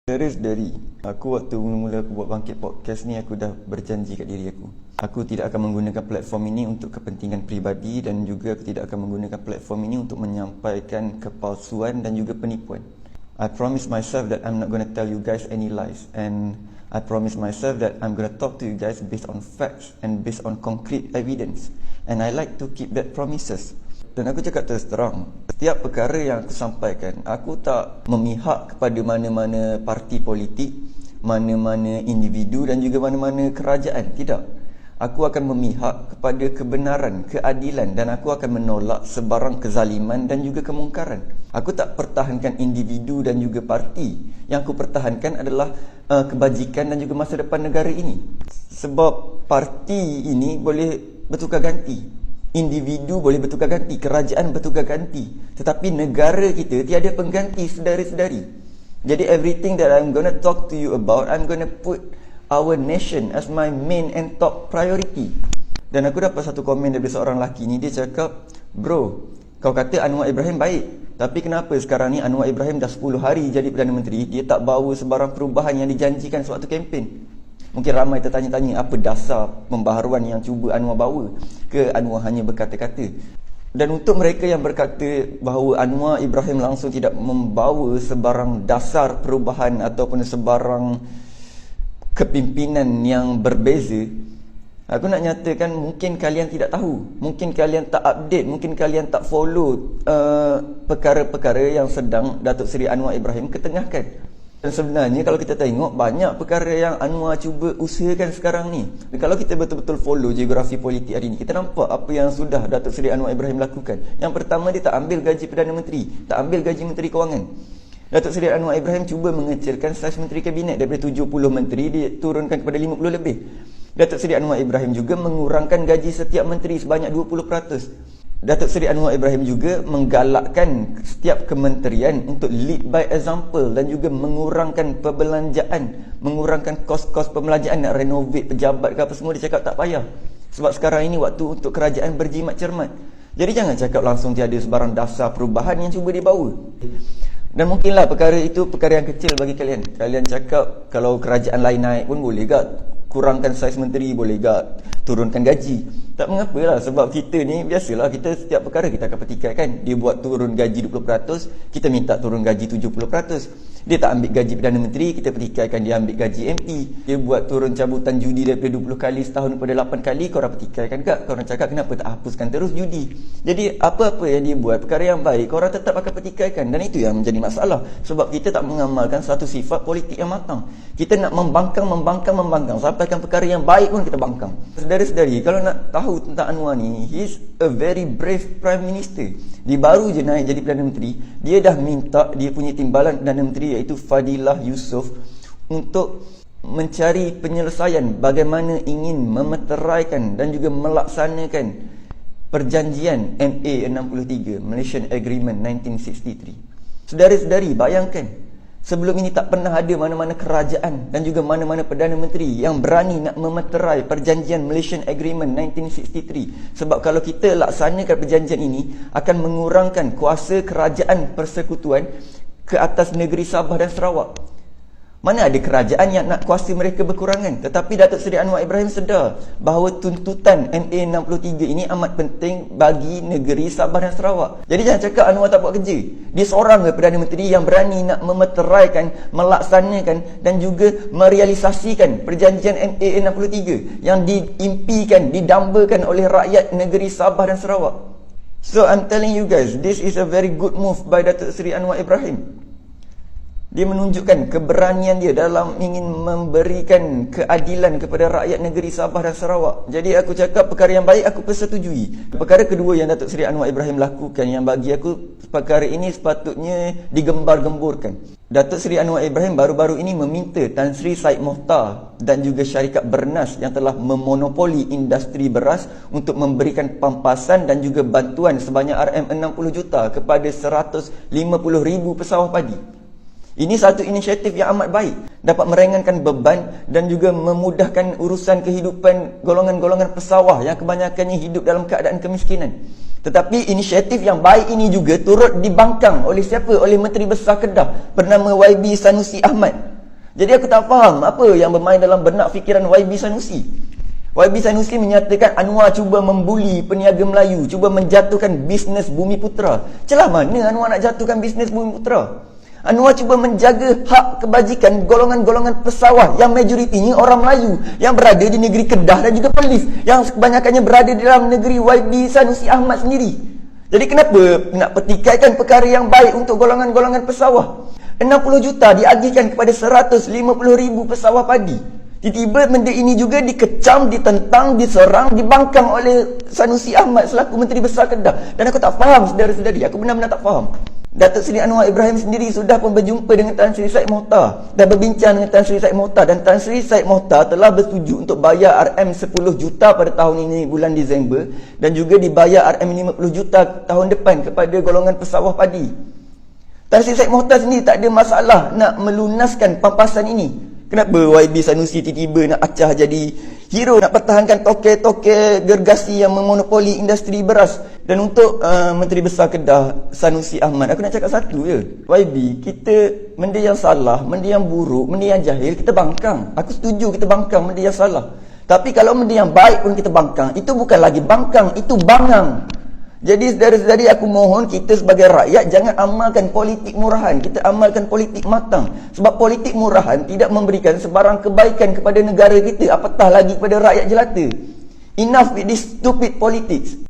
Dari aku waktu mula-mula aku buat Bangkit Podcast ni, aku dah berjanji kat diri aku. Aku tidak akan menggunakan platform ini untuk kepentingan peribadi, dan juga aku tidak akan menggunakan platform ini untuk menyampaikan kepalsuan dan juga penipuan. I promise myself that I'm not going to tell you guys any lies, and I promise myself that I'm going to talk to you guys based on facts and based on concrete evidence, and I like to keep that promises. Dan aku cakap terus terang, setiap perkara yang aku sampaikan, aku tak memihak kepada mana-mana parti politik, mana-mana individu dan juga mana-mana kerajaan. Tidak. Aku akan memihak kepada kebenaran, keadilan, dan aku akan menolak sebarang kezaliman dan juga kemungkaran. Aku tak pertahankan individu dan juga parti. Yang aku pertahankan adalah kebajikan dan juga masa depan negara ini. Sebab parti ini boleh bertukar ganti, individu boleh bertukar ganti, kerajaan bertukar ganti, tetapi negara kita tiada pengganti, saudara-saudari. Jadi everything that I'm going to talk to you about, I'm going to put our nation as my main and top priority. Dan aku dapat satu komen dari seorang lelaki ni, dia cakap, "Bro, kau kata Anwar Ibrahim baik, tapi kenapa sekarang ni Anwar Ibrahim dah 10 hari jadi Perdana Menteri, dia tak bawa sebarang perubahan yang dijanjikan sewaktu kempen?" Mungkin ramai tertanya-tanya, apa dasar pembaharuan yang cuba Anwar bawa? Ke Anwar hanya berkata-kata? Dan untuk mereka yang berkata bahawa Anwar Ibrahim langsung tidak membawa sebarang dasar perubahan ataupun sebarang kepimpinan yang berbeza, aku nak nyatakan mungkin kalian tidak tahu, mungkin kalian tak update, mungkin kalian tak follow perkara-perkara yang sedang Datuk Seri Anwar Ibrahim ketengahkan. Dan sebenarnya kalau kita tengok, banyak perkara yang Anwar cuba usahakan sekarang ni. Dan kalau kita betul-betul follow geografi politik hari ni, kita nampak apa yang sudah Datuk Seri Anwar Ibrahim lakukan. Yang pertama, dia tak ambil gaji Perdana Menteri, tak ambil gaji Menteri Kewangan. Datuk Seri Anwar Ibrahim cuba mengecilkan saiz Menteri Kabinet daripada 70 menteri diturunkan kepada 50 lebih. Datuk Seri Anwar Ibrahim juga mengurangkan gaji setiap menteri sebanyak 20%. Datuk Seri Anwar Ibrahim juga menggalakkan setiap kementerian untuk lead by example dan juga mengurangkan perbelanjaan, mengurangkan kos-kos pembelanjaan, nak renovate pejabat ke apa semua, dia cakap tak payah. Sebab sekarang ini waktu untuk kerajaan berjimat cermat. Jadi jangan cakap langsung tiada sebarang dasar perubahan yang cuba dibawa. Dan mungkinlah perkara itu perkara yang kecil bagi kalian. Kalian cakap kalau kerajaan lain naik pun boleh gak? Kurangkan saiz menteri boleh gak? Turunkan gaji. Tak mengapalah, sebab kita ni biasalah, kita setiap perkara kita akan petikaikan. Dia buat turun gaji 20%, kita minta turun gaji 70%. Dia tak ambil gaji Perdana Menteri, kita petikaikan dia ambil gaji MP. Dia buat turun cabutan judi daripada 20 kali setahun kepada 8 kali, korang petikaikan gak? Korang cakap kenapa tak hapuskan terus judi? Jadi apa-apa yang dia buat, perkara yang baik, korang tetap akan petikaikan. Dan itu yang menjadi masalah, sebab kita tak mengamalkan satu sifat politik yang matang. Kita nak membangkang, sampaikan perkara yang baik pun kita bangkang. Saudara-saudari, kalau nak tahu tentang Anwar ni, he's a very brave Prime Minister. Dia baru je naik jadi Perdana Menteri, dia dah minta dia punya timbalan Perdana Menteri iaitu Fadilah Yusof untuk mencari penyelesaian bagaimana ingin memeteraikan dan juga melaksanakan perjanjian MA63, Malaysian Agreement 1963. Saudara-saudari, bayangkan, sebelum ini tak pernah ada mana-mana kerajaan dan juga mana-mana Perdana Menteri yang berani nak memeterai perjanjian Malaysian Agreement 1963. Sebab kalau kita laksanakan perjanjian ini, akan mengurangkan kuasa kerajaan persekutuan ke atas negeri Sabah dan Sarawak. Mana ada kerajaan yang nak kuasa mereka berkurangan? Tetapi Datuk Seri Anwar Ibrahim sedar bahawa tuntutan MA63 ini amat penting bagi negeri Sabah dan Sarawak. Jadi jangan cakap Anwar tak buat kerja. Dia seorang Perdana Menteri yang berani nak memeteraikan, melaksanakan dan juga merealisasikan perjanjian MA63 yang diimpikan, didambakan oleh rakyat negeri Sabah dan Sarawak. So I'm telling you guys, this is a very good move by Datuk Seri Anwar Ibrahim. Dia menunjukkan keberanian dia dalam ingin memberikan keadilan kepada rakyat negeri Sabah dan Sarawak. Jadi aku cakap perkara yang baik aku persetujui. Perkara kedua yang Datuk Seri Anwar Ibrahim lakukan, yang bagi aku perkara ini sepatutnya digembar-gemburkan. Datuk Seri Anwar Ibrahim baru-baru ini meminta Tan Sri Said Mohtar dan juga syarikat Bernas yang telah memonopoli industri beras untuk memberikan pampasan dan juga bantuan sebanyak RM60 juta kepada 150,000 pesawah padi. Ini satu inisiatif yang amat baik, dapat meringankan beban dan juga memudahkan urusan kehidupan golongan-golongan pesawah yang kebanyakannya hidup dalam keadaan kemiskinan. Tetapi inisiatif yang baik ini juga turut dibangkang oleh siapa? Oleh Menteri Besar Kedah bernama YB Sanusi Ahmad. Jadi aku tak faham apa yang bermain dalam benak fikiran YB Sanusi. YB Sanusi menyatakan Anwar cuba membuli peniaga Melayu, cuba menjatuhkan bisnes Bumi Putra. Celah mana Anwar nak jatuhkan bisnes Bumi Putra? Anwar cuba menjaga hak kebajikan golongan-golongan pesawah yang majoritinya orang Melayu yang berada di negeri Kedah dan juga Perlis, yang kebanyakannya berada di dalam negeri YB Sanusi Ahmad sendiri. Jadi kenapa nak pertikaikan perkara yang baik untuk golongan-golongan pesawah? 60 juta diagihkan kepada 150,000 pesawah padi. Tiba-tiba benda ini juga dikecam, ditentang, diserang, dibangkang oleh Sanusi Ahmad selaku Menteri Besar Kedah. Dan aku tak faham, saudara-saudari, aku benar-benar tak faham. Datuk Seri Anwar Ibrahim sendiri sudah pun berjumpa dengan Tan Sri Said Mohtar dan berbincang dengan Tan Sri Said Mohtar, dan Tan Sri Said Mohtar telah bersetuju untuk bayar RM 10 juta pada tahun ini bulan Disember, dan juga dibayar RM 50 juta tahun depan kepada golongan pesawah padi. Tan Sri Said Mohtar sendiri tak ada masalah nak melunaskan pampasan ini. Kenapa YB Sanusi tiba-tiba nak acah jadi hero, nak pertahankan toke-toke gergasi yang memonopoli industri beras? Dan untuk Menteri Besar Kedah Sanusi Ahmad, aku nak cakap satu je. YB, kita benda yang salah, benda yang buruk, benda yang jahil, kita bangkang. Aku setuju kita bangkang benda yang salah. Tapi kalau benda yang baik pun kita bangkang, itu bukan lagi bangkang, itu bangang. Jadi saudara-saudari, aku mohon kita sebagai rakyat jangan amalkan politik murahan. Kita amalkan politik matang. Sebab politik murahan tidak memberikan sebarang kebaikan kepada negara kita, apatah lagi kepada rakyat jelata. Enough with this stupid politics.